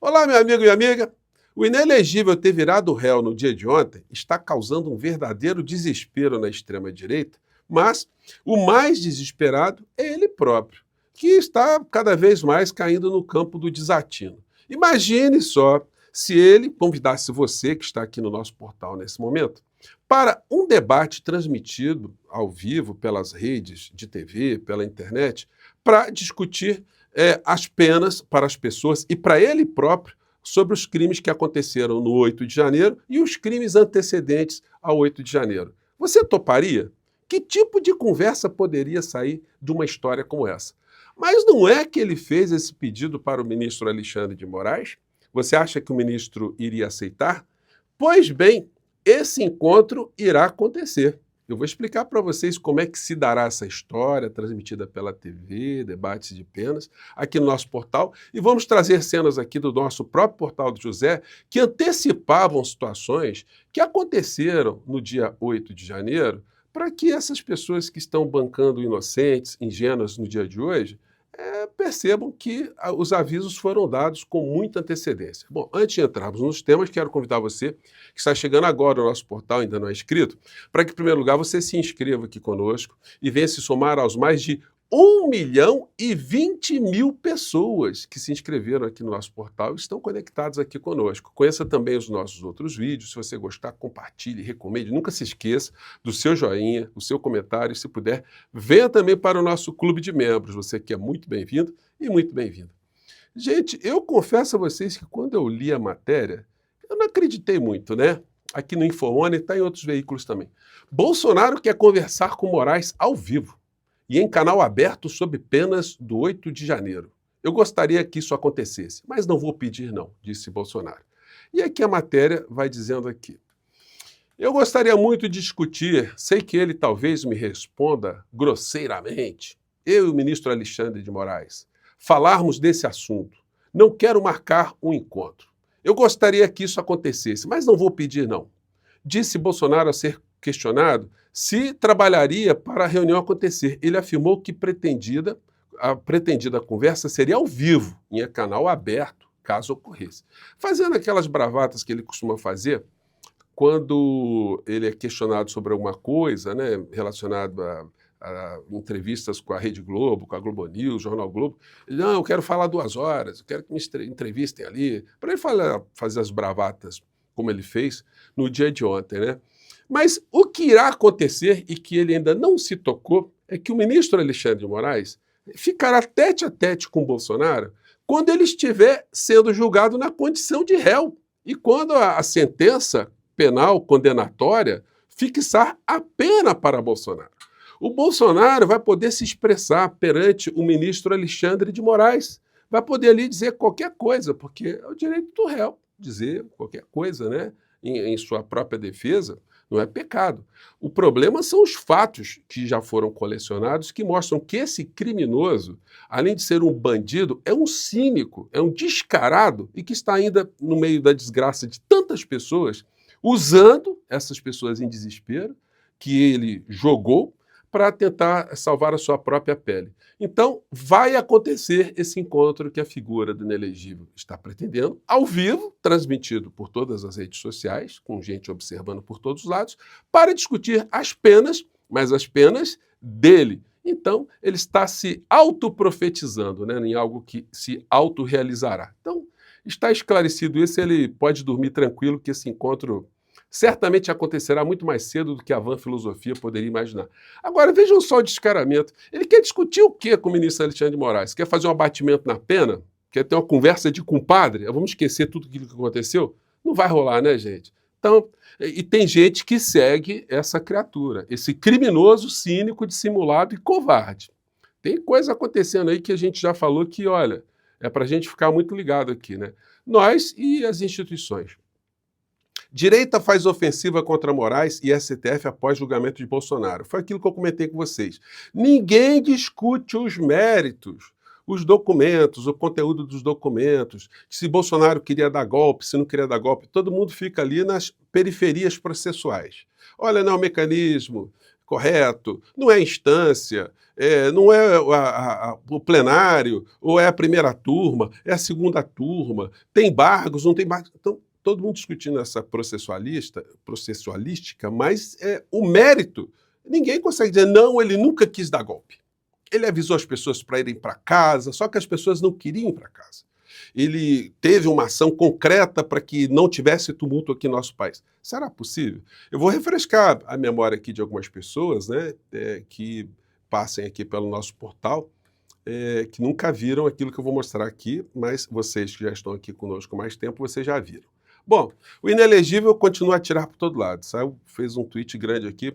Olá, meu amigo e amiga. O inelegível ter virado réu no dia de ontem está causando um verdadeiro desespero na extrema-direita, mas o mais desesperado é ele próprio, que está cada vez mais caindo no campo do desatino. Imagine só se ele convidasse você, que está aqui no nosso portal nesse momento, para um debate transmitido ao vivo pelas redes de TV, pela internet, para discutir as penas para as pessoas e para ele próprio sobre os crimes que aconteceram no 8 de janeiro e os crimes antecedentes ao 8 de janeiro. Você toparia? Que tipo de conversa poderia sair de uma história como essa? Mas não é que ele fez esse pedido para o ministro Alexandre de Moraes? Você acha que o ministro iria aceitar? Pois bem, esse encontro irá acontecer. Eu vou explicar para vocês como é que se dará essa história, transmitida pela TV, debates de penas, aqui no nosso portal, e vamos trazer cenas aqui do nosso próprio portal do José, que antecipavam situações que aconteceram no dia 8 de janeiro, para que essas pessoas que estão bancando inocentes, ingênuas no dia de hoje, percebam que os avisos foram dados com muita antecedência. Bom, antes de entrarmos nos temas, quero convidar você, que está chegando agora no nosso portal, ainda não é inscrito, para que, em primeiro lugar, você se inscreva aqui conosco e venha se somar aos mais de 1.020.000 pessoas que se inscreveram aqui no nosso portal e estão conectados aqui conosco. Conheça também os nossos outros vídeos. Se você gostar, compartilhe, recomende. Nunca se esqueça do seu joinha, do seu comentário. Se puder, venha também para o nosso clube de membros. Você que é muito bem-vindo e muito bem-vinda. Gente, eu confesso a vocês que quando eu li a matéria, eu não acreditei muito, né? Aqui no InfoOne e está em outros veículos também. Bolsonaro quer conversar com Moraes ao vivo e em canal aberto sob penas do 8 de janeiro. Eu gostaria que isso acontecesse, mas não vou pedir não, disse Bolsonaro. E aqui a matéria vai dizendo aqui. Eu gostaria muito de discutir, sei que ele talvez me responda grosseiramente, eu e o ministro Alexandre de Moraes, falarmos desse assunto. Não quero marcar um encontro. Eu gostaria que isso acontecesse, mas não vou pedir não. Disse Bolsonaro a ser questionado se trabalharia para a reunião acontecer. Ele afirmou que a pretendida conversa seria ao vivo, em canal aberto, caso ocorresse. Fazendo aquelas bravatas que ele costuma fazer, quando ele é questionado sobre alguma coisa, né, relacionado a entrevistas com a Rede Globo, com a Globo News, Jornal Globo, ele, não, eu quero falar 2 horas, eu quero que me entrevistem ali, para ele fazer as bravatas como ele fez no dia de ontem, né? Mas o que irá acontecer, e que ele ainda não se tocou, é que o ministro Alexandre de Moraes ficará tete a tete com o Bolsonaro quando ele estiver sendo julgado na condição de réu. E quando a sentença penal condenatória fixar a pena para Bolsonaro. O Bolsonaro vai poder se expressar perante o ministro Alexandre de Moraes. Vai poder ali dizer qualquer coisa, porque é o direito do réu dizer qualquer coisa, né? Em sua própria defesa. Não é pecado. O problema são os fatos que já foram colecionados que mostram que esse criminoso, além de ser um bandido, é um cínico, é um descarado e que está ainda no meio da desgraça de tantas pessoas, usando essas pessoas em desespero que ele jogou para tentar salvar a sua própria pele. Então, vai acontecer esse encontro que a figura do inelegível está pretendendo, ao vivo, transmitido por todas as redes sociais, com gente observando por todos os lados, para discutir as penas, mas as penas dele. Então, ele está se autoprofetizando, né, em algo que se autorrealizará. Então, está esclarecido isso, ele pode dormir tranquilo que esse encontro certamente acontecerá muito mais cedo do que a vã filosofia poderia imaginar. Agora, vejam só o descaramento. Ele quer discutir o quê com o ministro Alexandre de Moraes? Quer fazer um abatimento na pena? Quer ter uma conversa de compadre? Vamos esquecer tudo aquilo que aconteceu? Não vai rolar, né, gente? Então, e tem gente que segue essa criatura, esse criminoso, cínico, dissimulado e covarde. Tem coisa acontecendo aí que a gente já falou que, olha, é para a gente ficar muito ligado aqui, né? Nós e as instituições. Direita faz ofensiva contra Moraes e STF após julgamento de Bolsonaro. Foi aquilo que eu comentei com vocês. Ninguém discute os méritos, os documentos, o conteúdo dos documentos, se Bolsonaro queria dar golpe, se não queria dar golpe. Todo mundo fica ali nas periferias processuais. Olha, não, o mecanismo, correto, não é instância, não é o plenário, ou é a primeira turma, é a segunda turma, tem embargos, não tem embargos. Então, todo mundo discutindo essa processualística, mas o mérito, ninguém consegue dizer, não, ele nunca quis dar golpe. Ele avisou as pessoas para irem para casa, só que as pessoas não queriam ir para casa. Ele teve uma ação concreta para que não tivesse tumulto aqui no nosso país. Será possível? Eu vou refrescar a memória aqui de algumas pessoas, né, que passem aqui pelo nosso portal, que nunca viram aquilo que eu vou mostrar aqui, mas vocês que já estão aqui conosco há mais tempo, vocês já viram. Bom, o inelegível continua a tirar para todo lado. Fez um tweet grande aqui,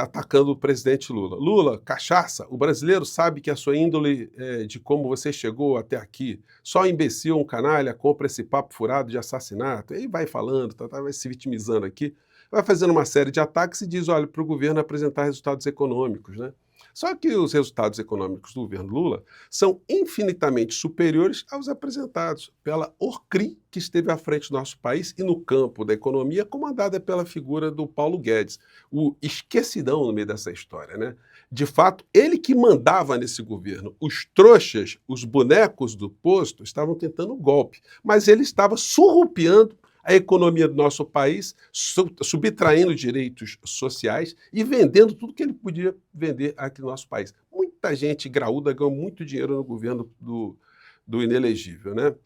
atacando o presidente Lula. Lula, cachaça, o brasileiro sabe que a sua índole de como você chegou até aqui, só imbecil, um canalha, compra esse papo furado de assassinato, e vai falando, vai se vitimizando aqui, vai fazendo uma série de ataques e diz, olha, para o governo apresentar resultados econômicos, né? Só que os resultados econômicos do governo Lula são infinitamente superiores aos apresentados pela Orcri, que esteve à frente do nosso país, e no campo da economia, comandada pela figura do Paulo Guedes, o esquecidão no meio dessa história, né? De fato, ele que mandava nesse governo. Os trouxas, os bonecos do posto, estavam tentando um golpe, mas ele estava surrupiando a economia do nosso país, subtraindo direitos sociais e vendendo tudo que ele podia vender aqui no nosso país. Muita gente graúda ganhou muito dinheiro no governo do inelegível, né?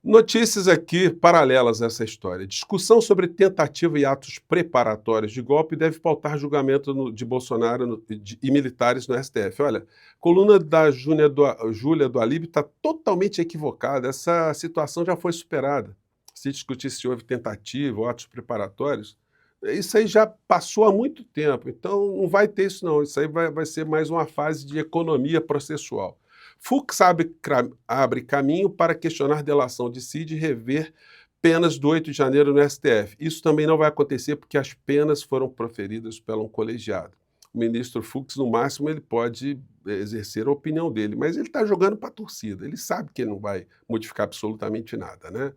Notícias aqui paralelas a essa história. Discussão sobre tentativa e atos preparatórios de golpe deve pautar julgamento de Bolsonaro e militares no STF. Olha, coluna da Júlia do Alíbio está totalmente equivocada. Essa situação já foi superada. Se discutir se houve tentativa ou atos preparatórios, isso aí já passou há muito tempo, então não vai ter isso não, isso aí vai ser mais uma fase de economia processual. Fux abre caminho para questionar delação de Cid e rever penas do 8 de janeiro no STF. Isso também não vai acontecer porque as penas foram proferidas pelo colegiado. O ministro Fux, no máximo, ele pode exercer a opinião dele, mas ele está jogando para a torcida, ele sabe que ele não vai modificar absolutamente nada, né?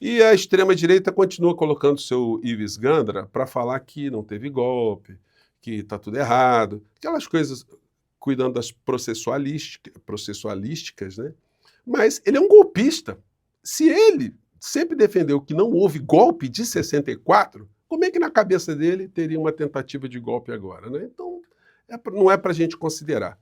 E a extrema-direita continua colocando seu Ives Gandra para falar que não teve golpe, que está tudo errado, aquelas coisas cuidando das processualísticas, né? Mas ele é um golpista. Se ele sempre defendeu que não houve golpe de 64, como é que na cabeça dele teria uma tentativa de golpe agora, né? Então, não é para a gente considerar.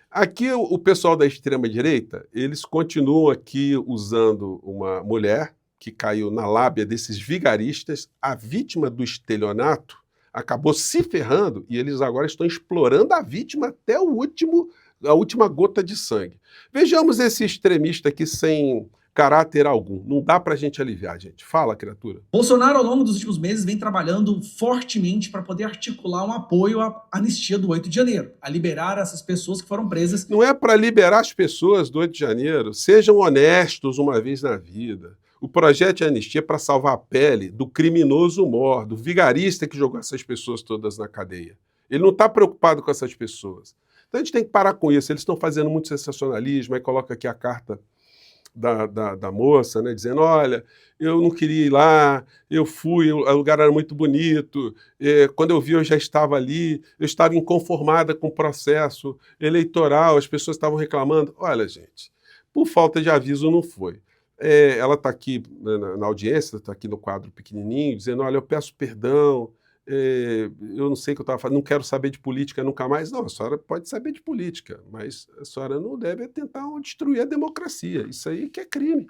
Aqui o pessoal da extrema-direita, eles continuam aqui usando uma mulher que caiu na lábia desses vigaristas, a vítima do estelionato, acabou se ferrando e eles agora estão explorando a vítima até a última gota de sangue. Vejamos esse extremista aqui sem caráter algum. Não dá pra gente aliviar, gente. Fala, criatura. Bolsonaro, ao longo dos últimos meses, vem trabalhando fortemente para poder articular um apoio à anistia do 8 de janeiro, a liberar essas pessoas que foram presas. Não é para liberar as pessoas do 8 de janeiro. Sejam honestos uma vez na vida. O projeto de anistia é para salvar a pele do criminoso mor, do vigarista que jogou essas pessoas todas na cadeia. Ele não está preocupado com essas pessoas. Então a gente tem que parar com isso. Eles estão fazendo muito sensacionalismo, aí coloca aqui a carta da moça, né, dizendo, olha, eu não queria ir lá, eu fui, o lugar era muito bonito, quando eu vi eu já estava ali, eu estava inconformada com o processo eleitoral, as pessoas estavam reclamando. Olha, gente, por falta de aviso não foi. Ela está aqui na audiência, está aqui no quadro pequenininho, dizendo, olha, eu peço perdão, eu não sei o que eu estava fazendo, não quero saber de política nunca mais. Não, a senhora pode saber de política, mas a senhora não deve tentar destruir a democracia. Isso aí que é crime.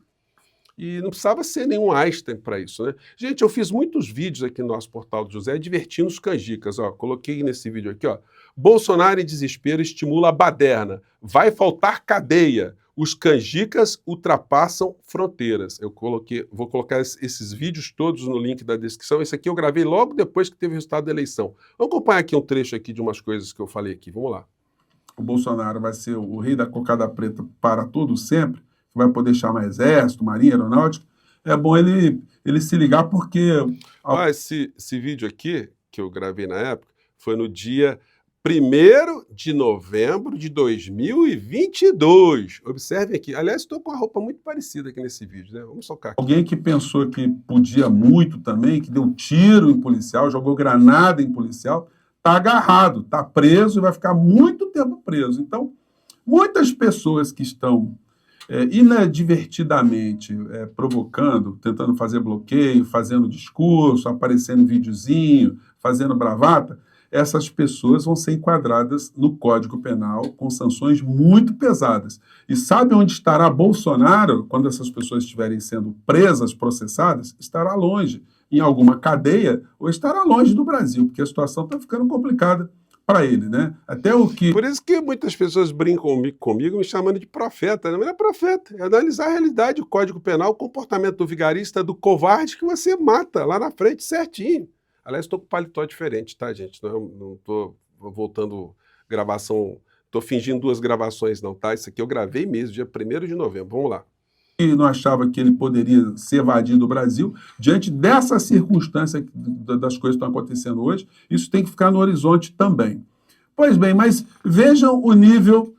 E não precisava ser nenhum Einstein para isso, né? Gente, eu fiz muitos vídeos aqui no nosso portal do José divertindo os canjicas. Ó, coloquei nesse vídeo aqui, ó. Bolsonaro em desespero estimula a baderna. Vai faltar cadeia. Os canjicas ultrapassam fronteiras. Vou colocar esses vídeos todos no link da descrição. Esse aqui eu gravei logo depois que teve o resultado da eleição. Vamos acompanhar aqui um trecho aqui de umas coisas que eu falei aqui. Vamos lá. O Bolsonaro vai ser o rei da cocada preta para tudo sempre, vai poder chamar exército, marinha, aeronáutica. É bom ele se ligar porque... Esse vídeo aqui, que eu gravei na época, foi no dia 1º de novembro de 2022. Observem aqui. Aliás, estou com uma roupa muito parecida aqui nesse vídeo, né? Vamos socar aqui. Alguém que pensou que podia muito também, que deu tiro em policial, jogou granada em policial, está agarrado, está preso e vai ficar muito tempo preso. Então, muitas pessoas que estão inadvertidamente provocando, tentando fazer bloqueio, fazendo discurso, aparecendo videozinho, fazendo bravata, essas pessoas vão ser enquadradas no Código Penal com sanções muito pesadas. E sabe onde estará Bolsonaro quando essas pessoas estiverem sendo presas, processadas? Estará longe, em alguma cadeia, ou estará longe do Brasil, porque a situação está ficando complicada para ele, né? Até o que... Por isso que muitas pessoas brincam comigo me chamando de profeta, né? Mas não é profeta, é analisar a realidade, o Código Penal, o comportamento do vigarista, do covarde que você mata lá na frente certinho. Aliás, estou com paletó diferente, tá, gente? Não estou voltando gravação, estou fingindo 2 gravações não, tá? Isso aqui eu gravei mesmo, dia 1º de novembro. Vamos lá. E não achava que ele poderia se evadir do Brasil, diante dessa circunstância das coisas que estão acontecendo hoje, isso tem que ficar no horizonte também. Pois bem, mas vejam o nível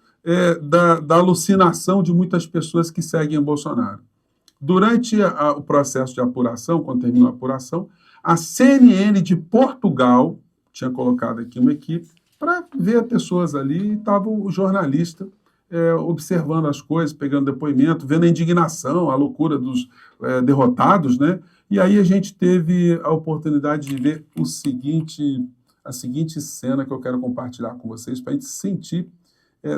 da alucinação de muitas pessoas que seguem o Bolsonaro. Durante o processo de apuração, quando terminou a apuração, a CNN de Portugal tinha colocado aqui uma equipe para ver pessoas ali, e estava o jornalista observando as coisas, pegando depoimento, vendo a indignação, a loucura dos derrotados, né? E aí a gente teve a oportunidade de ver a seguinte cena que eu quero compartilhar com vocês, para a gente sentir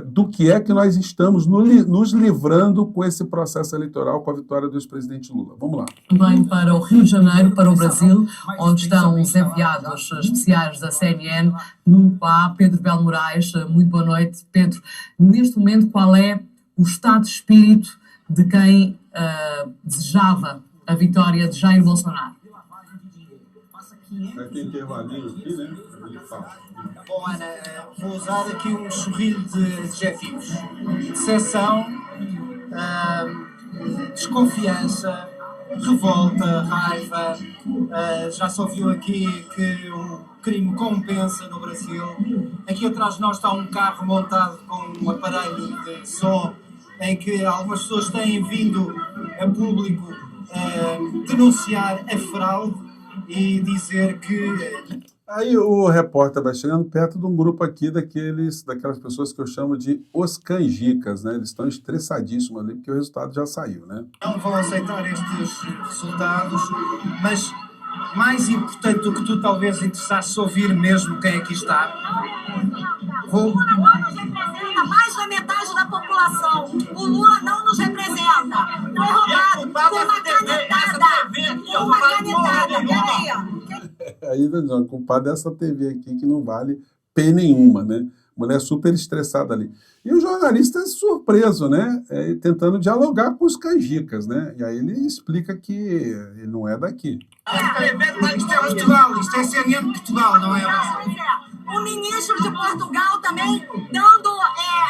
do que é que nós estamos nos livrando com esse processo eleitoral, com a vitória do ex-presidente Lula. Vamos lá. Também para o Rio de Janeiro, para o Brasil, onde estão os enviados especiais da CNN, no PA, Pedro Belo Moraes. Muito boa noite, Pedro. Neste momento, qual é o estado de espírito de quem desejava a vitória de Jair Bolsonaro? Aqui intervalinho aqui, né? Ele fala. Bom, Ana, vou usar aqui um chorrilho de adjetivos. Decepção, desconfiança, revolta, raiva. Já se ouviu aqui que o crime compensa no Brasil. Aqui atrás de nós está um carro montado com um aparelho de som em que algumas pessoas têm vindo a público denunciar a fraude e dizer que... Aí o repórter vai chegando perto de um grupo aqui daquelas pessoas que eu chamo de os canjicas, né? Eles estão estressadíssimos ali, porque o resultado já saiu, né? Não vão aceitar estes resultados, mas mais importante do que tu talvez interessasse ouvir mesmo quem aqui está. O Lula não nos representa mais da metade da população. O Lula não nos representa. Foi roubado com uma canetada. Uma canetada. Peraí. Aí, o culpado é essa TV aqui que não vale P nenhuma, né? Mulher super estressada ali. E o jornalista é surpreso, né? Tentando dialogar com os canjicas, né? E aí ele explica que ele não é daqui. Isto é Portugal, isto é CNN de Portugal, não é? O ministro de Portugal também dando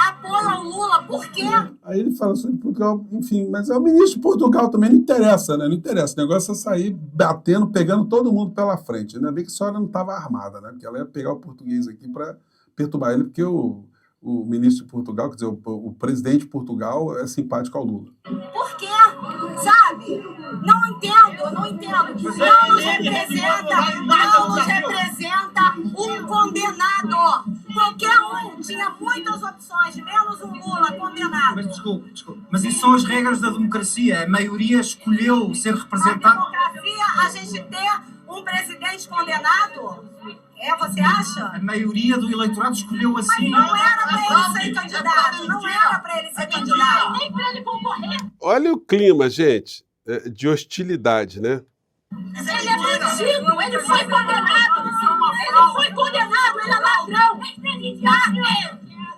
apoio ao Lula. Por quê? Aí ele fala sobre Portugal, enfim, mas é o ministro de Portugal também, não interessa, né? Não interessa. O negócio é sair batendo, pegando todo mundo pela frente. Ainda bem que a senhora não estava armada, né? Porque ela ia pegar o português aqui para perturbar ele, porque o ministro de Portugal, quer dizer, o presidente de Portugal é simpático ao Lula. Por quê? Sabe? Não entendo. Não nos representa um condenado. Qualquer um tinha muitas opções, menos um Lula condenado. Mas desculpe. Mas isso são as regras da democracia. A maioria escolheu ser representada. Na democracia, a gente ter um presidente condenado? Você acha? A maioria do eleitorado escolheu assim. Mas não era para ele ser candidato. Não era para ele ser candidato. Nem para ele concorrer. Olha o clima, gente, de hostilidade, né? Ele é bandido, ele foi condenado. Ele é ladrão.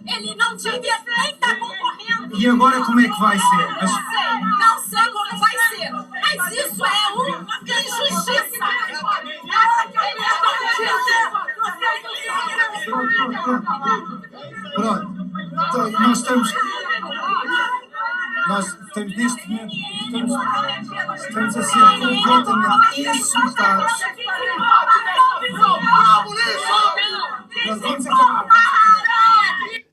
Ele não devia nem estar concorrendo. E agora como é que vai ser? Não sei como vai ser, mas isso é uma injustiça. Pronto. Então, nós estamos neste momento estamos a ser completamente insultados.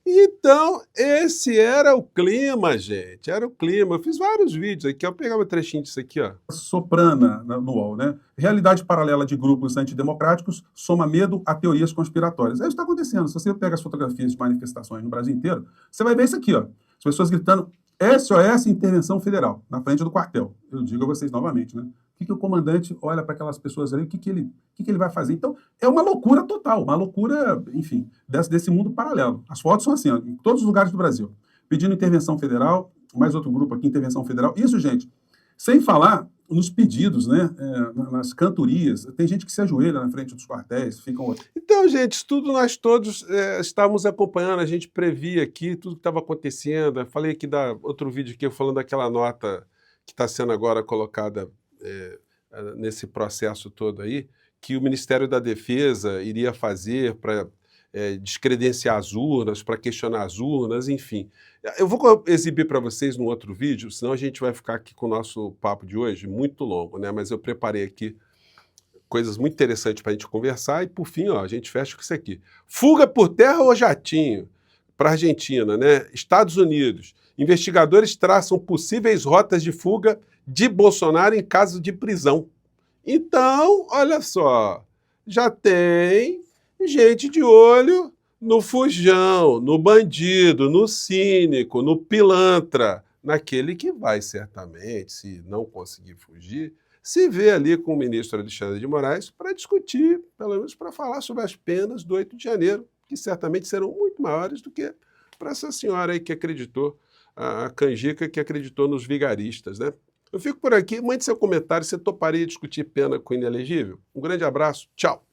Então, Esse era o clima, gente. Era o clima. Eu fiz vários vídeos aqui. Eu pegava um trechinho disso aqui, ó. Soprana no UOL, né? Realidade paralela de grupos antidemocráticos soma medo a teorias conspiratórias. É isso que está acontecendo. Se você pega as fotografias de manifestações no Brasil inteiro, você vai ver isso aqui, ó. As pessoas gritando SOS Intervenção Federal, na frente do quartel. Eu digo a vocês novamente, né? O que o comandante olha para aquelas pessoas ali, o que ele vai fazer? Então, é uma loucura total, uma loucura, enfim, desse mundo paralelo. As fotos são assim, ó, em todos os lugares do Brasil. Pedindo intervenção federal, mais outro grupo aqui, intervenção federal. Isso, gente, sem falar nos pedidos, né? Nas cantorias. Tem gente que se ajoelha na frente dos quartéis, ficam... Então, gente, isso tudo nós todos estávamos acompanhando, a gente previa aqui tudo que estava acontecendo. Eu falei aqui outro vídeo aqui, falando daquela nota que está sendo agora colocada nesse processo todo aí, que o Ministério da Defesa iria fazer para descredenciar as urnas, para questionar as urnas, enfim. Eu vou exibir para vocês num outro vídeo, senão a gente vai ficar aqui com o nosso papo de hoje muito longo, né? Mas eu preparei aqui coisas muito interessantes para a gente conversar e, por fim, ó, a gente fecha com isso aqui. Fuga por terra ou jatinho para a Argentina, né? Estados Unidos. Investigadores traçam possíveis rotas de fuga de Bolsonaro em caso de prisão. Então, olha só, já tem gente de olho no fujão, no bandido, no cínico, no pilantra, naquele que vai certamente, se não conseguir fugir, se vê ali com o ministro Alexandre de Moraes para discutir, pelo menos para falar sobre as penas do 8 de janeiro, que certamente serão muito maiores do que para essa senhora aí que acreditou, a canjica que acreditou nos vigaristas, né? Eu fico por aqui, mande seu comentário, você toparia discutir pena com o inelegível? Um grande abraço, tchau!